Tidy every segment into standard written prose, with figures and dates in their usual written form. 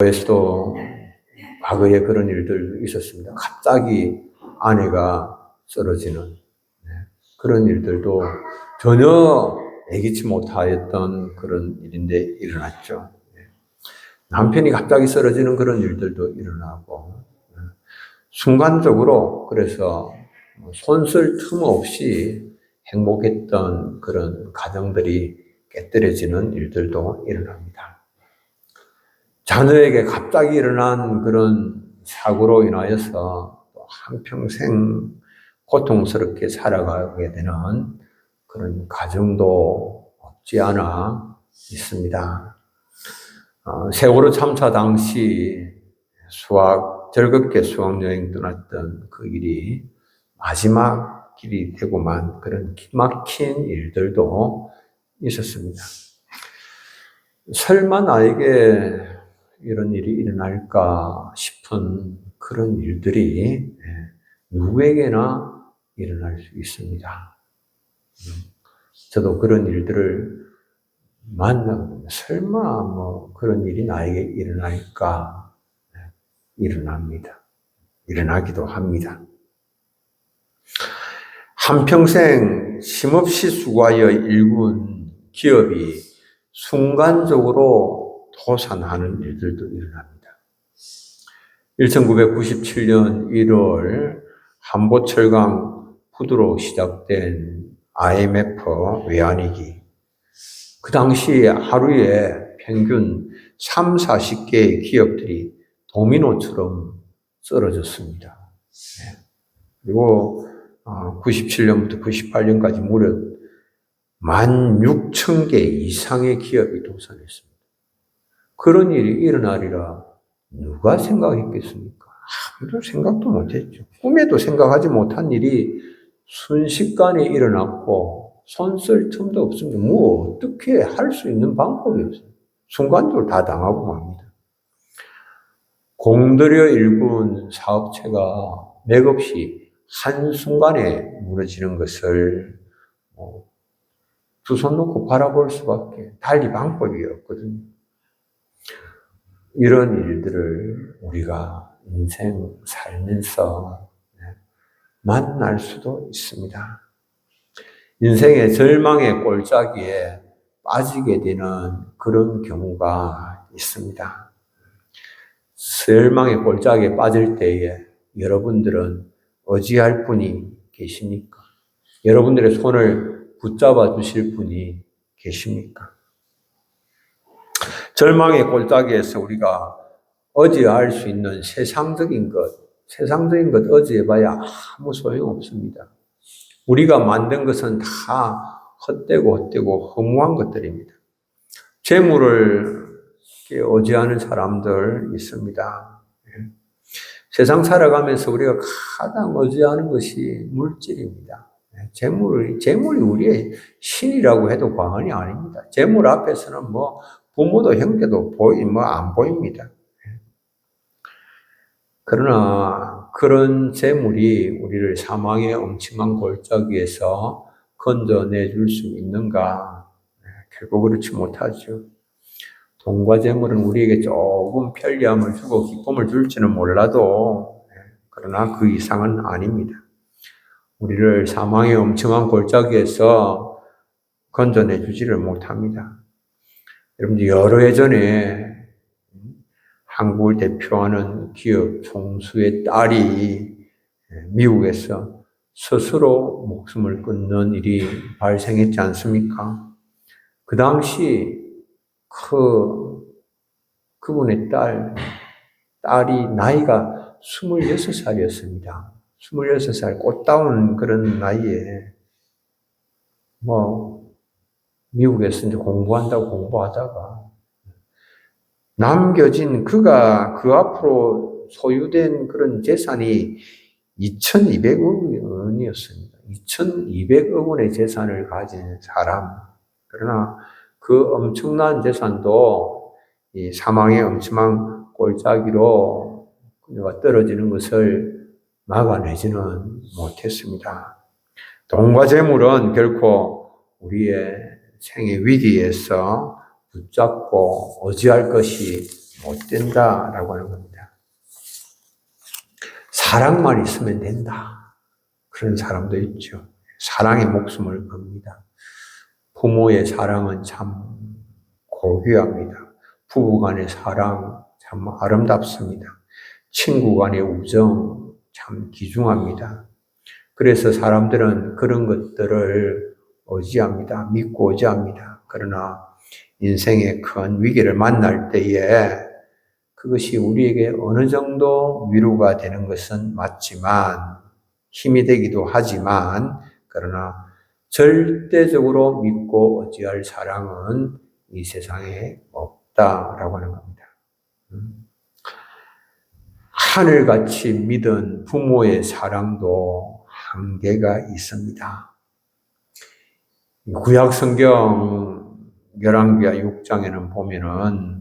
에서도 과거에 그런 일들도 있었습니다. 갑자기 아내가 쓰러지는 그런 일들도 전혀 예기치 못하였던 그런 일인데 일어났죠. 남편이 갑자기 쓰러지는 그런 일들도 일어나고 순간적으로 그래서 손쓸 틈 없이 행복했던 그런 가정들이 깨뜨려지는 일들도 일어납니다. 자녀에게 갑자기 일어난 그런 사고로 인하여서 한평생 고통스럽게 살아가게 되는 그런 가정도 없지 않아 있습니다. 세월호 참사 당시 즐겁게 수학여행 떠났던 그 일이 마지막 길이 되고만 그런 기막힌 일들도 있었습니다. 설마 나에게 이런 일이 일어날까 싶은 그런 일들이 누구에게나 일어날 수 있습니다. 저도 그런 일들을 만나거든요. 설마 그런 일이 나에게 일어날까? 일어납니다. 일어나기도 합니다. 한평생 쉼없이 수고하여 일군 기업이 순간적으로 도산하는 일들도 일어납니다. 1997년 1월 한보철강 푸드로 시작된 IMF 외환위기. 그 당시 하루에 평균 40개의 기업들이 도미노처럼 쓰러졌습니다. 그리고 97년부터 98년까지 무려 16,000개 이상의 기업이 도산했습니다. 그런 일이 일어나리라 누가 생각했겠습니까? 아무도 생각도 못했죠. 꿈에도 생각하지 못한 일이 순식간에 일어났고 손쓸 틈도 없습니다. 어떻게 할 수 있는 방법이 없어요. 순간적으로 다 당하고 맙니다. 공들여 일군 사업체가 맥없이 한순간에 무너지는 것을 두 손 놓고 바라볼 수밖에 달리 방법이 없거든요. 이런 일들을 우리가 인생 살면서 만날 수도 있습니다. 인생의 절망의 골짜기에 빠지게 되는 그런 경우가 있습니다. 절망의 골짜기에 빠질 때에 여러분들은 의지할 분이 계십니까? 여러분들의 손을 붙잡아 주실 분이 계십니까? 절망의 골짜기에서 우리가 의지할 수 있는 세상적인 것 의지해봐야 아무 소용없습니다. 우리가 만든 것은 다 헛되고 허무한 것들입니다. 재물을 의지하는 사람들 있습니다. 세상 살아가면서 우리가 가장 의지하는 것이 물질입니다. 재물이 우리의 신이라고 해도 과언이 아닙니다. 재물 앞에서는 부모도 형제도 안 보입니다. 그러나 그런 재물이 우리를 사망의 엄침한 골짜기에서 건져내줄 수 있는가? 결국 그렇지 못하죠. 돈과 재물은 우리에게 조금 편리함을 주고 기쁨을 줄지는 몰라도 그러나 그 이상은 아닙니다. 우리를 사망의 엄청난 골짜기에서 건져내주지를 못합니다. 여러분들 여러 해 전에 한국을 대표하는 기업 총수의 딸이 미국에서 스스로 목숨을 끊는 일이 발생했지 않습니까? 그 당시 그분의 딸이 나이가 26살이었습니다. 26살 꽃다운 그런 나이에 미국에서 이제 공부하다가 남겨진 그가 그 앞으로 소유된 그런 재산이 2,200억 원이었습니다. 2,200억 원의 재산을 가진 사람. 그러나 그 엄청난 재산도 이 사망의 엄청난 골짜기로 그녀가 떨어지는 것을 막아내지는 못했습니다. 돈과 재물은 결코 우리의 생의 위기에서 붙잡고 의지할 것이 못 된다라고 하는 겁니다. 사랑만 있으면 된다. 그런 사람도 있죠. 사랑에 목숨을 겁니다. 부모의 사랑은 참 고귀합니다. 부부 간의 사랑 참 아름답습니다. 친구 간의 우정 참 귀중합니다. 그래서 사람들은 그런 것들을 의지합니다. 믿고 의지합니다. 그러나 인생의 큰 위기를 만날 때에 그것이 우리에게 어느 정도 위로가 되는 것은 맞지만, 힘이 되기도 하지만, 그러나 절대적으로 믿고 의지할 사랑은 이 세상에 없다라고 하는 겁니다. 하늘같이 믿은 부모의 사랑도 한계가 있습니다. 구약 성경 열왕기하 6장에는 보면은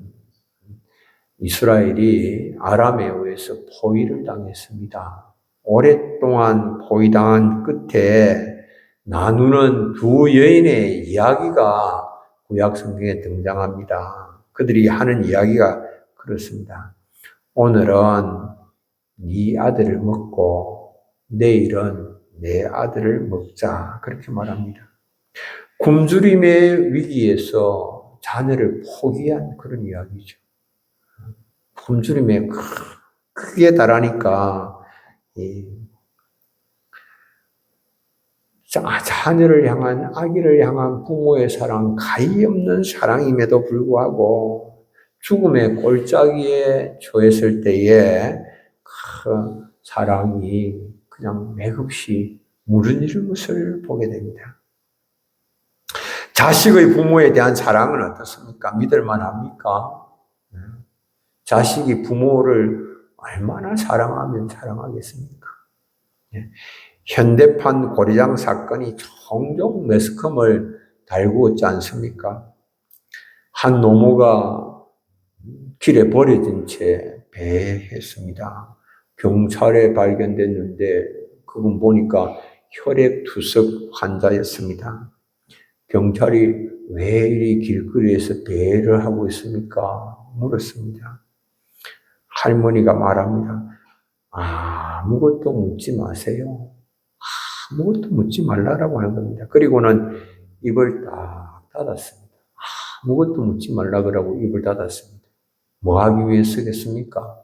이스라엘이 아람에 의해서 포위를 당했습니다. 오랫동안 포위당한 끝에 나누는 두 여인의 이야기가 구약 성경에 등장합니다. 그들이 하는 이야기가 그렇습니다. 오늘은 네 아들을 먹고 내일은 내 아들을 먹자. 그렇게 말합니다. 굶주림의 위기에서 자녀를 포기한 그런 이야기죠. 굶주림에 크게 달하니까 자녀를 향한, 아기를 향한 부모의 사랑, 가히 없는 사랑임에도 불구하고 죽음의 골짜기에 처했을 때에 그 사랑이 그냥 맥없이 무너지는 것을 보게 됩니다. 자식의 부모에 대한 사랑은 어떻습니까? 믿을만 합니까? 자식이 부모를 얼마나 사랑하면 사랑하겠습니까? 현대판 고리장 사건이 종종 매스컴을 달고 있지 않습니까? 한 노모가 길에 버려진 채 배했습니다. 경찰에 발견됐는데 그분 보니까 혈액투석 환자였습니다. 경찰이 왜 이 길거리에서 배를 하고 있습니까? 물었습니다. 할머니가 말합니다. 아무것도 묻지 마세요. 아무것도 묻지 말라라고 하는 겁니다. 그리고는 입을 딱 닫았습니다. 아무것도 묻지 말라 그러고 입을 닫았습니다. 뭐 하기 위해서겠습니까?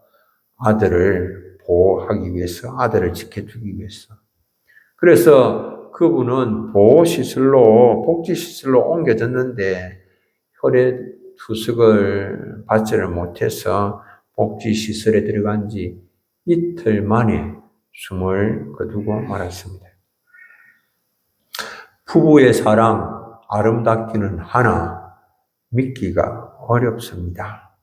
아들을 보호하기 위해서, 아들을 지켜주기 위해서. 그래서 그분은 보호시설로, 복지시설로 옮겨졌는데 혈액 투석을 받지를 못해서 복지시설에 들어간 지 이틀 만에 숨을 거두고 말았습니다. 부부의 사랑 아름답기는 하나 믿기가 어렵습니다.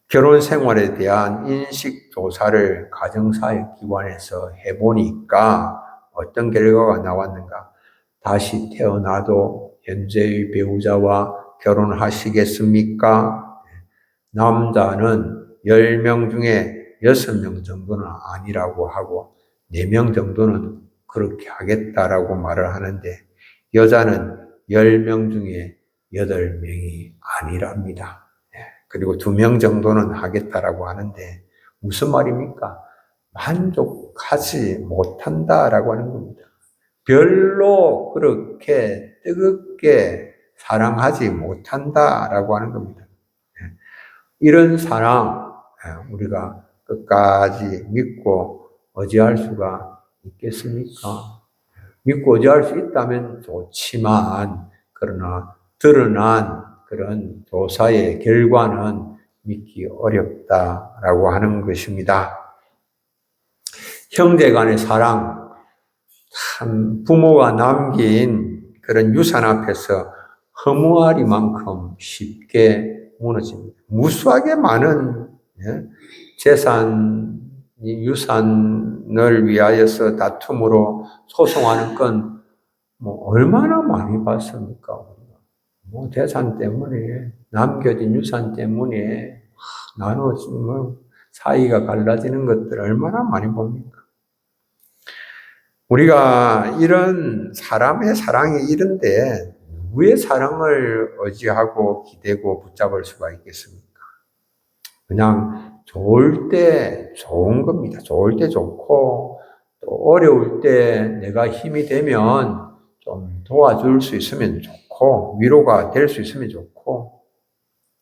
결혼 생활에 대한 인식 조사를 가정사회기관에서 해보니까 어떤 결과가 나왔는가? 다시 태어나도 현재의 배우자와 결혼하시겠습니까? 남자는 10명 중에 6명 정도는 아니라고 하고 4명 정도는 그렇게 하겠다라고 말을 하는데 여자는 10명 중에 8명이 아니랍니다. 그리고 2명 정도는 하겠다라고 하는데 무슨 말입니까? 만족하지 못한다라고 하는 겁니다. 별로 그렇게 뜨겁게 사랑하지 못한다라고 하는 겁니다. 이런 사랑 우리가 끝까지 믿고 의지할 수가 있겠습니까? 믿고 의지할 수 있다면 좋지만 그러나 드러난 그런 조사의 결과는 믿기 어렵다라고 하는 것입니다. 형제 간의 사랑, 참 부모가 남긴 그런 유산 앞에서 허무하리만큼 쉽게 무너집니다. 무수하게 많은 재산, 유산을 위하여서 다툼으로 소송하는 건 얼마나 많이 봤습니까? 재산 때문에, 남겨진 유산 때문에 나눠지면 사이가 갈라지는 것들 얼마나 많이 봅니까? 우리가 이런 사람의 사랑이 이런데 누구의 사랑을 의지하고 기대고 붙잡을 수가 있겠습니까? 그냥 좋을 때 좋은 겁니다. 좋을 때 좋고, 또 어려울 때 내가 힘이 되면 좀 도와줄 수 있으면 좋고, 위로가 될 수 있으면 좋고,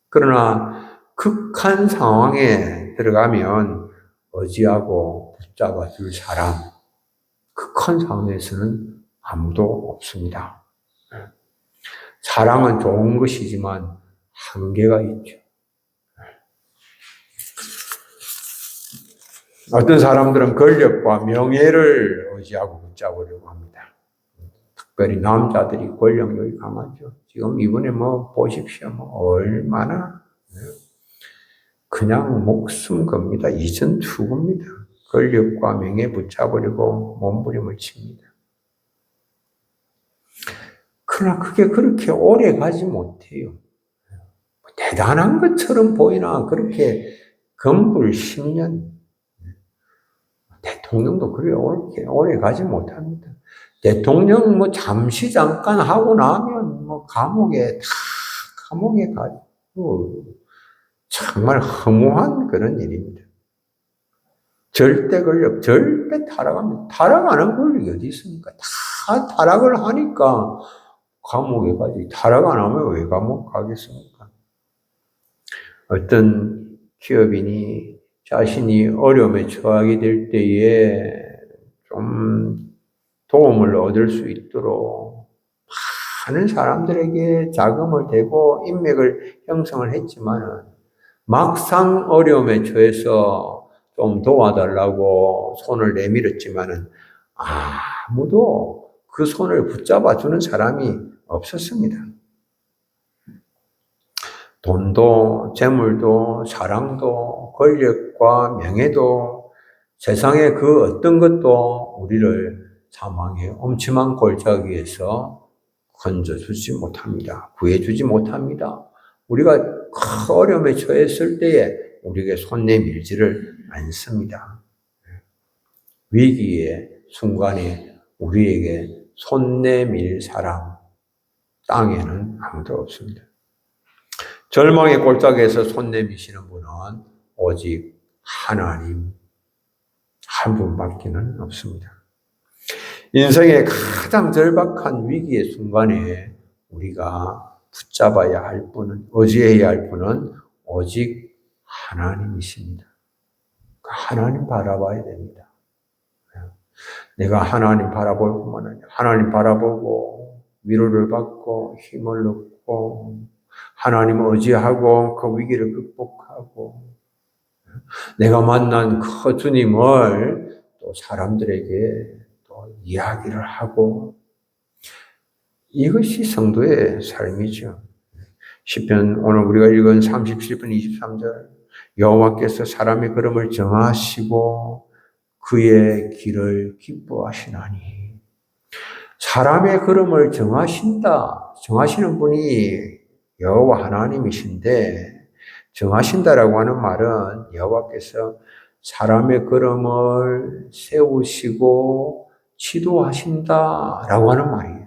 그러나 극한 상황에 들어가면 의지하고 붙잡아 줄 사람, 극한 상황에서는 아무도 없습니다. 사랑은 좋은 것이지만 한계가 있죠. 어떤 사람들은 권력과 명예를 의지하고 붙잡으려고 합니다. 특별히 남자들이 권력욕이 강하죠. 지금 이번에 보십시오. 얼마나 그냥 목숨 겁니다. 이전 투구입니다. 권력과 명예 붙잡으려고 몸부림을 칩니다. 그러나 그게 그렇게 오래 가지 못해요. 대단한 것처럼 보이나 그렇게 건불 10년. 대통령도 그렇게 오래 가지 못합니다. 대통령 잠시 잠깐 하고 나면 감옥에 가고 정말 허무한 그런 일입니다. 절대 권력, 절대 타락합니다. 타락하는 권력이 어디 있습니까? 다 타락을 하니까 감옥에 가지. 타락 안 하면 왜 감옥 가겠습니까? 어떤 기업인이 자신이 어려움에 처하게 될 때에 좀 도움을 얻을 수 있도록 많은 사람들에게 자금을 대고 인맥을 형성을 했지만은 막상 어려움에 처해서 좀 도와달라고 손을 내밀었지만은 아무도 그 손을 붙잡아 주는 사람이 없었습니다. 돈도, 재물도, 사랑도, 권력과 명예도 세상의 그 어떤 것도 우리를 사망의 엄침한 골짜기에서 건져주지 못합니다. 구해주지 못합니다. 우리가 큰 어려움에 처했을 때에 우리에게 손 내밀지를 않습니다. 위기의 순간에 우리에게 손 내밀 사람, 땅에는 아무도 없습니다. 절망의 골짜기에서 손 내미시는 분은 오직 하나님 한 분밖에는 없습니다. 인생의 가장 절박한 위기의 순간에 우리가 붙잡아야 할 분은, 의지해야 할 분은 오직 하나님이십니다. 하나님 바라봐야 됩니다. 내가 하나님 바라볼 뿐만 아니라 하나님 바라보고 위로를 받고 힘을 얻고 하나님을 의지하고 그 위기를 극복하고 내가 만난 그 주님을 또 사람들에게 또 이야기를 하고 이것이 성도의 삶이죠. 시편 오늘 우리가 읽은 37편 23절 여호와께서 사람의 걸음을 정하시고 그의 길을 기뻐하시나니 사람의 걸음을 정하시는 분이 여호와 하나님이신데 정하신다라고 하는 말은 여호와께서 사람의 걸음을 세우시고 지도하신다라고 하는 말이에요.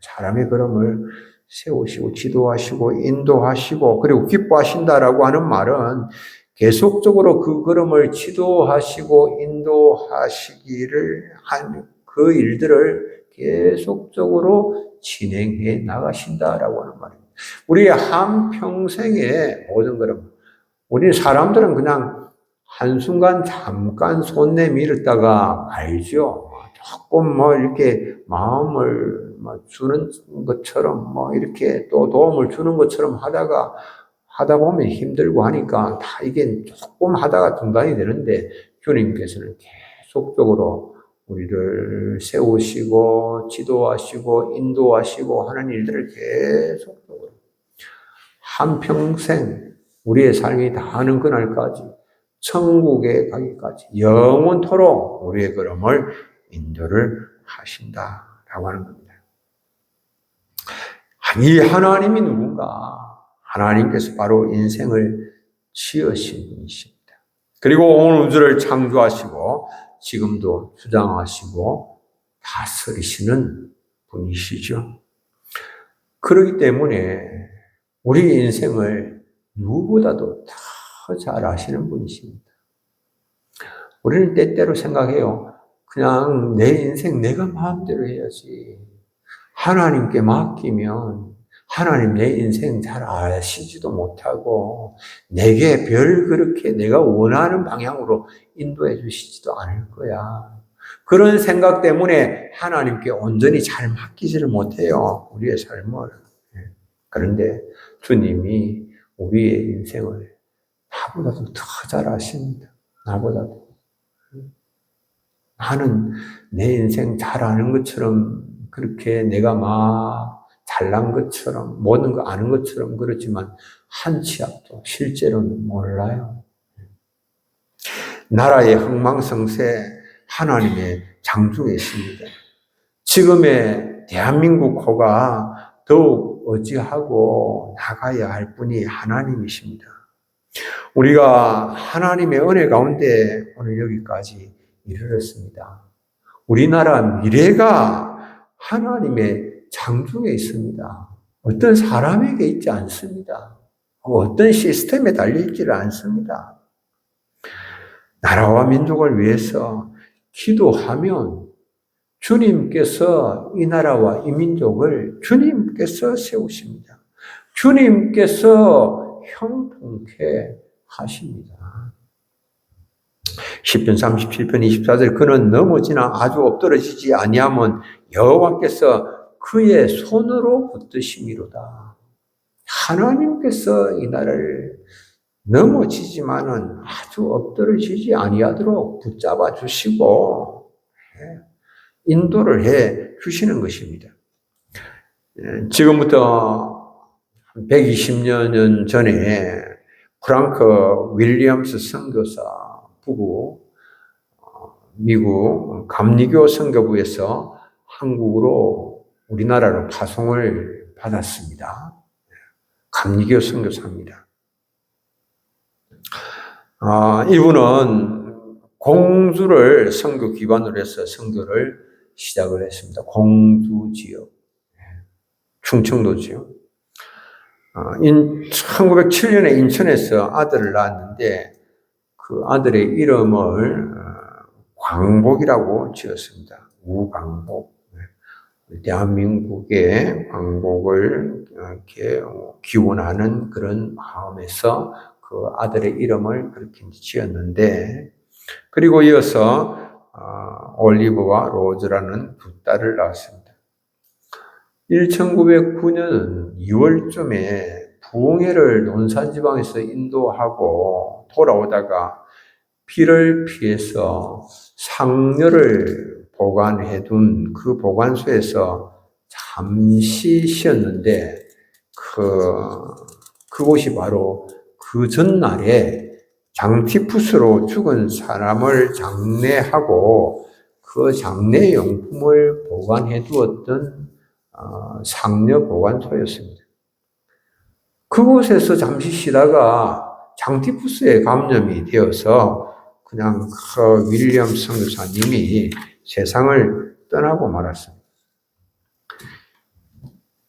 사람의 걸음을 세우시고 지도하시고 인도하시고 그리고 기뻐하신다라고 하는 말은 계속적으로 그 걸음을 지도하시고 인도하시기를 한 그 일들을 계속적으로 진행해 나가신다라고 하는 말입니다. 우리의 한평생의 모든 걸음, 우리 사람들은 그냥 한순간 잠깐 손 내밀었다가 알죠. 조금 이렇게 마음을 주는 것처럼 이렇게 또 도움을 주는 것처럼 하다 보면 힘들고 하니까 다 이게 조금 하다가 중단이 되는데 주님께서는 계속적으로 우리를 세우시고 지도하시고 인도하시고 하는 일들을 계속적으로 한평생 우리의 삶이 다하는 그날까지 천국에 가기까지 영원토록 우리의 걸음을 인도를 하신다라고 하는 겁니다. 이 하나님이 누군가? 하나님께서 바로 인생을 지으신 분이십니다. 그리고 온 우주를 창조하시고 지금도 주장하시고 다스리시는 분이시죠. 그렇기 때문에 우리 인생을 누구보다도 더 더 잘 아시는 분이십니다. 우리는 때때로 생각해요. 그냥 내 인생 내가 마음대로 해야지. 하나님께 맡기면 하나님 내 인생 잘 아시지도 못하고 내게 별 그렇게 내가 원하는 방향으로 인도해 주시지도 않을 거야. 그런 생각 때문에 하나님께 온전히 잘 맡기지를 못해요. 우리의 삶을. 그런데 주님이 우리의 인생을 나보다도 더 잘 아십니다. 나보다도. 나는 내 인생 잘 아는 것처럼 그렇게 내가 막 잘난 것처럼 모든 거 아는 것처럼 그렇지만 한 치 앞도 실제로는 몰라요. 나라의 흥망성쇠 하나님의 장중에 있습니다. 지금의 대한민국 호가 더욱 의지하고 나가야 할 분이 하나님이십니다. 우리가 하나님의 은혜 가운데 오늘 여기까지 이르렀습니다. 우리나라 미래가 하나님의 장중에 있습니다. 어떤 사람에게 있지 않습니다. 어떤 시스템에 달려있지를 않습니다. 나라와 민족을 위해서 기도하면 주님께서 이 나라와 이 민족을 주님께서 세우십니다. 주님께서 형통케 하십니다. 시편 37편 24절 그는 넘어지나 아주 엎드러지지 아니하면 여호와께서 그의 손으로 붙드심이로다. 하나님께서 이 나라를 넘어지지만은 아주 엎드러지지 아니하도록 붙잡아 주시고 인도를 해 주시는 것입니다. 지금부터 120년 전에 프랑크 윌리엄스 선교사 부부 미국 감리교 선교부에서 한국으로 우리나라로 파송을 받았습니다. 감리교 선교사입니다. 이분은 공주를 선교 기반으로 해서 선교를 시작을 했습니다. 공주 지역, 충청도 지역. 1907년에 인천에서 아들을 낳았는데 그 아들의 이름을 광복이라고 지었습니다. 우광복. 대한민국의 광복을 이렇게 기원하는 그런 마음에서 그 아들의 이름을 그렇게 지었는데, 그리고 이어서 올리브와 로즈라는 두 딸을 낳았습니다. 1909년 2월쯤에 부흥회를 논산지방에서 인도하고 돌아오다가 비를 피해서 상녀를 보관해둔 그 보관소에서 잠시 쉬었는데 그곳이 바로 그 전날에 장티푸스로 죽은 사람을 장례하고 그 장례 용품을 보관해 두었던 상녀 보관소였습니다. 그곳에서 잠시 쉬다가 장티푸스에 감염이 되어서 그냥 그 윌리엄 선교사님이 세상을 떠나고 말았습니다.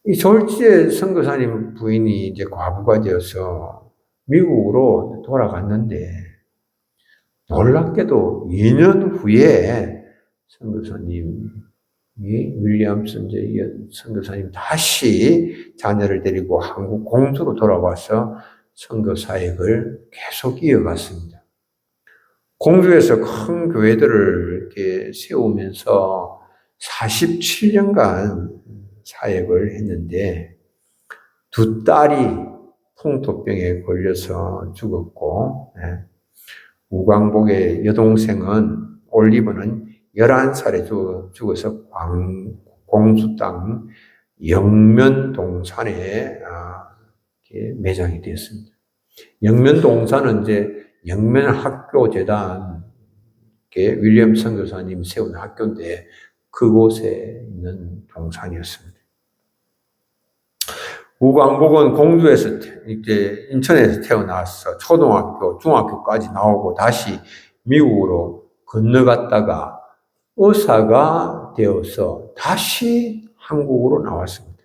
이 졸지에 선교사님 부인이 이제 과부가 되어서 미국으로 돌아갔는데 놀랍게도 2년 후에 선교사님이 윌리엄슨 선교사님 다시 자녀를 데리고 한국 공주로 돌아와서 선교 사역을 계속 이어갔습니다. 공주에서 큰 교회들을 이렇게 세우면서 47년간 사역을 했는데 두 딸이 풍토병에 걸려서 죽었고, 우광복의 여동생은 올리브는 11살에 죽어서 공수 땅 영면동산에 매장이 되었습니다. 영면동산은 이제 영면학교재단, 윌리엄 선교사님 세운 학교인데 그곳에 있는 동산이었습니다. 우광복은 공주에서 이제 인천에서 태어나서 초등학교, 중학교까지 나오고 다시 미국으로 건너갔다가 의사가 되어서 다시 한국으로 나왔습니다.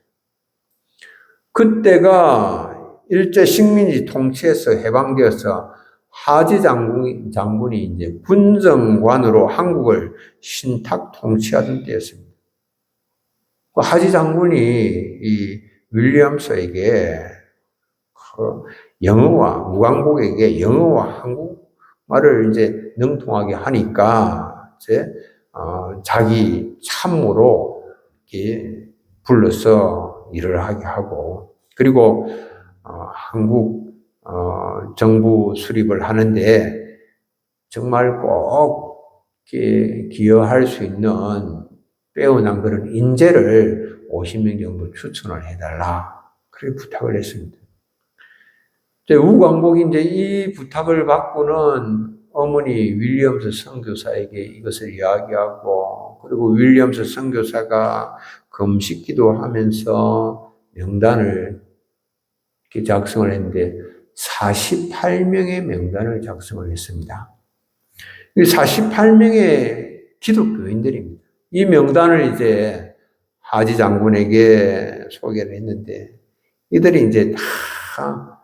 그때가 일제 식민지 통치에서 해방되어서 하지 장군이 이제 군정관으로 한국을 신탁 통치하던 때였습니다. 그 하지 장군이 이 윌리엄스에게 그 영어와 무광복에게 영어와 한국말을 이제 능통하게 하니까 이제 자기 참모로 이렇게 불러서 일을 하게 하고, 그리고 한국 정부 수립을 하는데 정말 꼭 기여할 수 있는 빼어난 그런 인재를 50명 정도 추천을 해달라, 그렇게 부탁을 했습니다. 우광복이 이제 이 부탁을 받고는 어머니 윌리엄스 선교사에게 이것을 이야기하고, 그리고 윌리엄스 선교사가 금식기도 하면서 명단을 이렇게 작성을 했는데 48명의 명단을 작성을 했습니다. 이 48명의 기독교인들입니다. 이 명단을 이제 하지 장군에게 소개를 했는데, 이들이 이제 다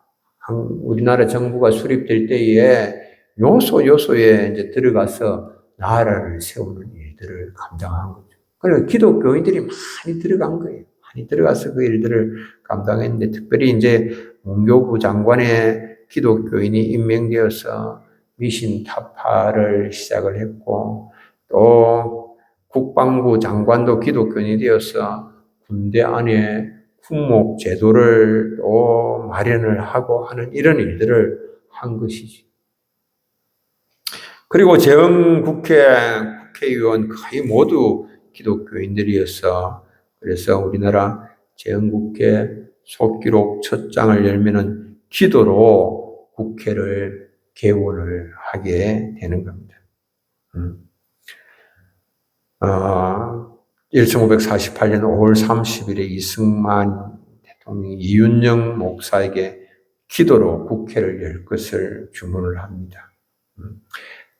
우리나라 정부가 수립될 때에 요소에 이제 들어가서 나라를 세우는 일들을 감당한 거죠. 그래서 기독교인들이 많이 들어간 거예요. 많이 들어가서 그 일들을 감당했는데, 특별히 이제 문교부 장관의 기독교인이 임명되어서 미신 타파를 시작을 했고, 또 국방부 장관도 기독교인이 되어서 군대 안에 군목 제도를 또 마련을 하고 하는 이런 일들을 한 것이지. 그리고 국회의원 거의 모두 기독교인들이어서, 그래서 우리나라 재헌국회 속기록 첫 장을 열면은 기도로 국회를 개원을 하게 되는 겁니다. 1548년 5월 30일에 이승만 대통령이 이윤영 목사에게 기도로 국회를 열 것을 주문을 합니다.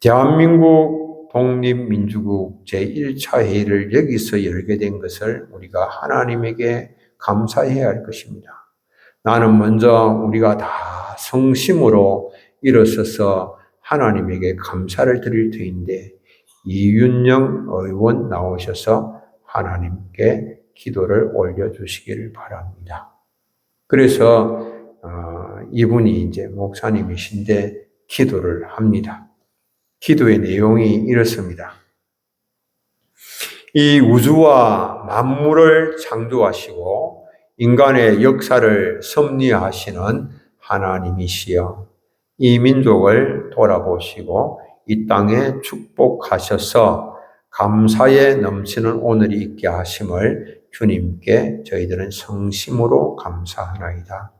대한민국 독립민주국 제1차 회의를 여기서 열게 된 것을 우리가 하나님에게 감사해야 할 것입니다. 나는 먼저 우리가 다 성심으로 일어서서 하나님에게 감사를 드릴 터인데, 이윤영 의원 나오셔서 하나님께 기도를 올려주시기를 바랍니다. 그래서 이분이 이제 목사님이신데 기도를 합니다. 기도의 내용이 이렇습니다. 이 우주와 만물을 창조하시고 인간의 역사를 섭리하시는 하나님이시여, 이 민족을 돌아보시고 이 땅에 축복하셔서 감사에 넘치는 오늘이 있게 하심을 주님께 저희들은 성심으로 감사하나이다.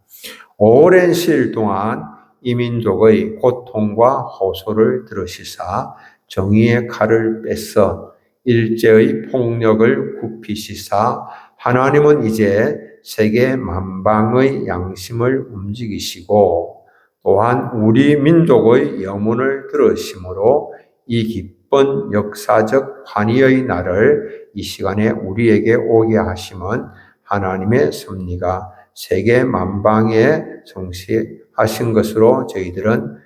오랜 시일 동안 이 민족의 고통과 호소를 들으시사 정의의 칼을 뺏어 일제의 폭력을 굽히시사 하나님은 이제 세계 만방의 양심을 움직이시고 또한 우리 민족의 염원을 들으심으로 이 기쁜 역사적 환희의 날을 이 시간에 우리에게 오게 하심은 하나님의 섭리가 세계 만방에 성취하신 것으로 저희들은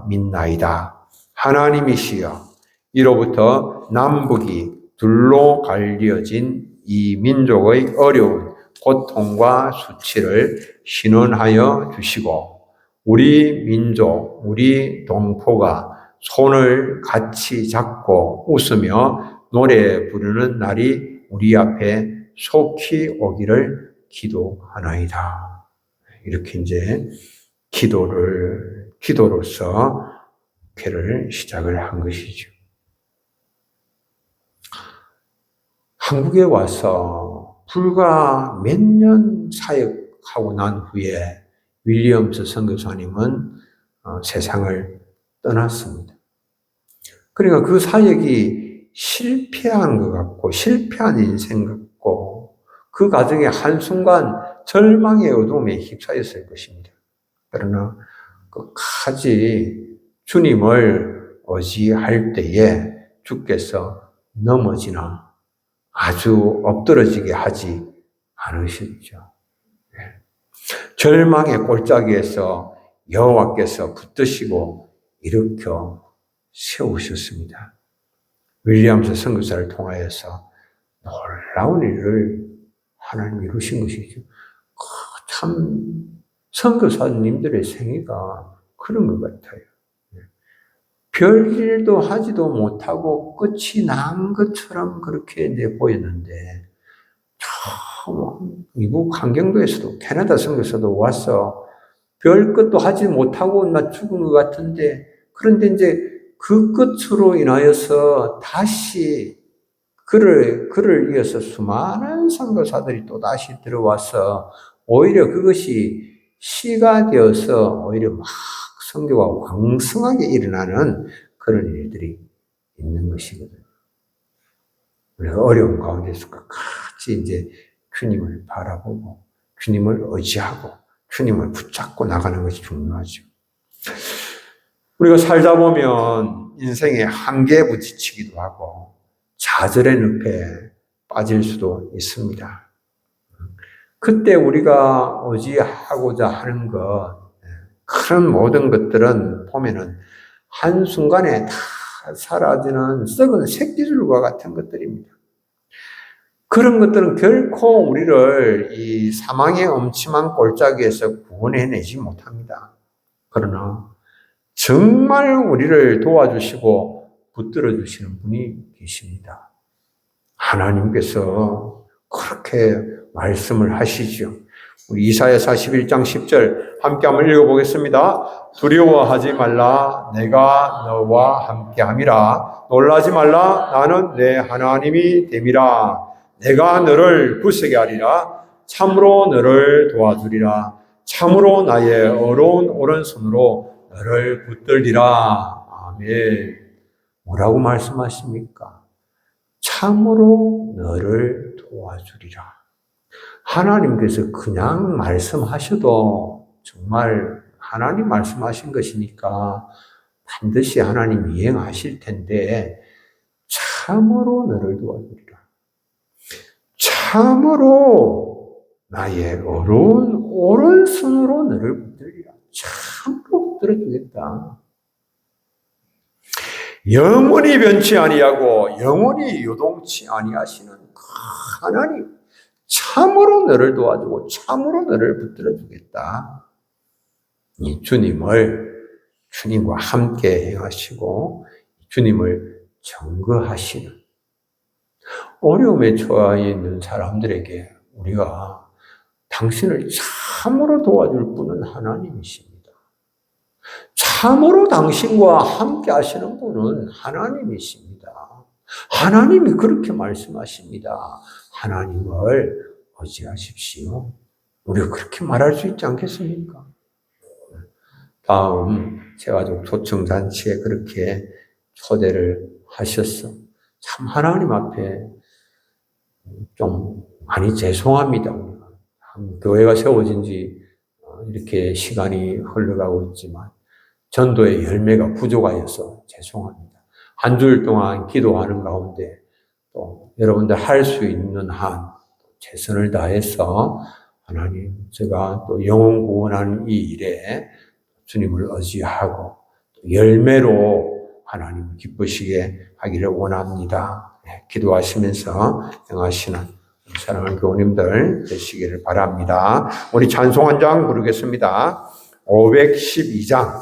믿나이다. 하나님이시여, 이로부터 남북이 둘로 갈려진 이 민족의 어려운 고통과 수치를 신원하여 주시고 우리 민족, 우리 동포가 손을 같이 잡고 웃으며 노래 부르는 날이 우리 앞에 속히 오기를 기도하나이다. 이렇게 이제 기도로서 국회를 시작을 한 것이죠. 한국에 와서 불과 몇 년 사역하고 난 후에 윌리엄스 선교사님은 세상을 떠났습니다. 그러니까 그 사역이 실패한 것 같고 실패한 인생 같고 그 과정에 한순간 절망의 어둠에 휩싸였을 것입니다. 그러나 끝까지 주님을 의지할 때에 주께서 넘어지나 아주 엎드러지게 하지 않으셨죠. 절망의 골짜기에서 여호와께서 붙드시고 일으켜 세우셨습니다. 윌리엄스 선교사를 통하여서 놀라운 일을 하나님 이루신 것이죠. 참 선교사님들의 생애가 그런 것 같아요. 별일도 하지도 못하고 끝이 난 것처럼 그렇게 보였는데 참 미국 환경도에서도 캐나다 선교사도 와서 별 끝도 하지 못하고 나 죽은 것 같은데 그런데 이제 그 끝으로 인하여서 다시 그를 이어서 수많은 선교사들이 또 다시 들어와서 오히려 그것이 시가 되어서 오히려 막 선교가 왕성하게 일어나는 그런 일들이 있는 것이거든요. 우리가 어려운 가운데서 같이 이제 주님을 바라보고 주님을 의지하고 주님을 붙잡고 나가는 것이 중요하죠. 우리가 살다 보면 인생의 한계에 부딪히기도 하고 좌절의 늪에 빠질 수도 있습니다. 그때 우리가 의지하고자 하는 것, 그런 모든 것들은 보면은 한순간에 다 사라지는 썩은 새끼줄과 같은 것들입니다. 그런 것들은 결코 우리를 이 사망의 엄침한 골짜기에서 구원해내지 못합니다. 그러나 정말 우리를 도와주시고 붙들어 주시는 분이 계십니다. 하나님께서 그렇게 말씀을 하시죠. 우리 이사야 41장 10절 함께 한번 읽어보겠습니다. 두려워하지 말라 내가 너와 함께함이라 놀라지 말라 나는 내 하나님이 됨이라 내가 너를 굳세게 하리라 참으로 너를 도와주리라 참으로 나의 어려운 오른손으로 너를 붙들리라. 아멘. 뭐라고 말씀하십니까? 참으로 너를 도와주리라. 하나님께서 그냥 말씀하셔도 정말 하나님 말씀하신 것이니까 반드시 하나님 이행하실 텐데 참으로 너를 도와주리라. 참으로 나의 어려운 오른손으로 너를 붙들리라. 참으로 붙들어주겠다. 영원히 변치 아니하고 영원히 요동치 아니하시는 그 하나님 참으로 너를 도와주고 참으로 너를 붙들어 주겠다. 이 주님과 함께 행하시고 주님을 증거하시는 어려움에 처해 있는 사람들에게 우리가 당신을 참으로 도와줄 분은 하나님이십니다. 참으로 당신과 함께 하시는 분은 하나님이십니다. 하나님이 그렇게 말씀하십니다. 하나님을 의지하십시오. 우리가 그렇게 말할 수 있지 않겠습니까? 다음 새가족 초청잔치에 그렇게 초대를 하셨어. 참 하나님 앞에 좀 많이 죄송합니다. 교회가 세워진 지 이렇게 시간이 흘러가고 있지만 전도의 열매가 부족하여서 죄송합니다. 한 주일 동안 기도하는 가운데 또 여러분들 할 수 있는 한 최선을 다해서 하나님 제가 또 영혼 구원하는 이 일에 주님을 의지하고 열매로 하나님을 기쁘시게 하기를 원합니다. 기도하시면서 행하시는 사랑하는 교우님들 되시기를 바랍니다. 우리 찬송 한 장 부르겠습니다. 512장